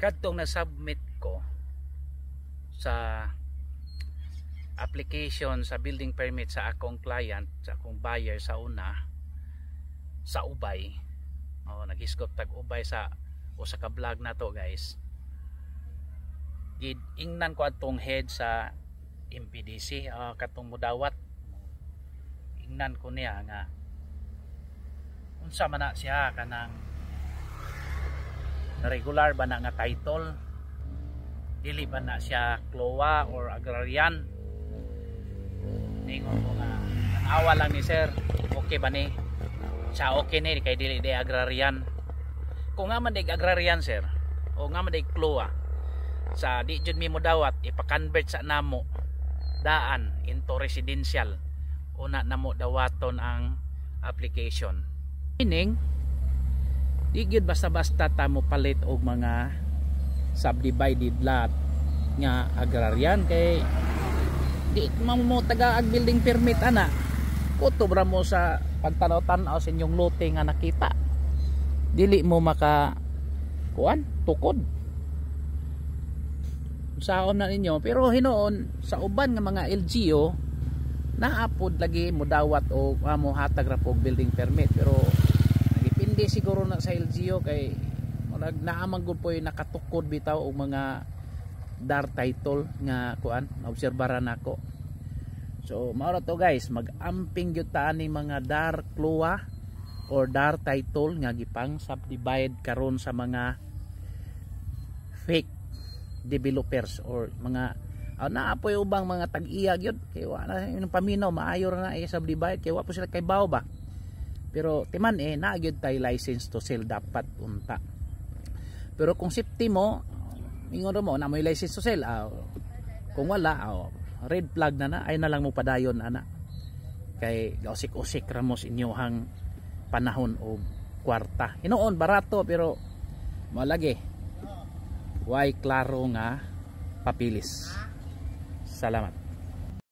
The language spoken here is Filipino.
kadtong na-submit ko sa application sa building permit sa akong client, sa akong buyer sa una, sa Ubay. Nag-iskop tag Ubay sa usa ka vlog na to, guys. Ingnan ko atong head sa MPDC, katong mudawat. Ingnan ko niya nga unsa man na siya kanang regular ba na nga title, dili ba na siya CLOA or agrarian. Ningon ko nga awa lang ni sir, okay ba ni siya, okay ni kay dili di agrarian. Kung nga man di agrarian sir o nga man di CLOA, sa di jud mi mo dawat ipa-convert sa namo daan into residential, una namo dawaton ang application. Meaning di gyud basta-basta ta mo palit og mga subdivided lot nga agrarian, kay di mo taga ag building permit ana kutob ra mo sa pagtanaw-tanaw sa inyong lote nga nakita, dili mo maka kuan tukod saon na ninyo. Pero hinoon sa uban nga mga LGU naapod lagi mo dawat o mo hatag ra og building permit, pero nagipindi siguro na sa LGU kay naamang gud po yung nakatukod bitaw og mga dar title nga kuan obserbaran nako. So mao to guys, mag-amping gyud ta ani mga dar CLOA or dar title nga gipang subdivide karon sa mga fake developers or mga naapoy ubang mga tag-iya gyud kay wala yung paminaw maayo ra na subdivide kay wa po sila kay baw ba. Pero timan na gyud tay license to sell dapat unta. Pero kung safety mo ingon mo na may license to sell, kung wala red flag na ay na lang mo padayon ana, kay gausik-usik ramos inyohang panahon o kwarta. Hinoon barato pero malagi way klaro nga papilis. Salamat.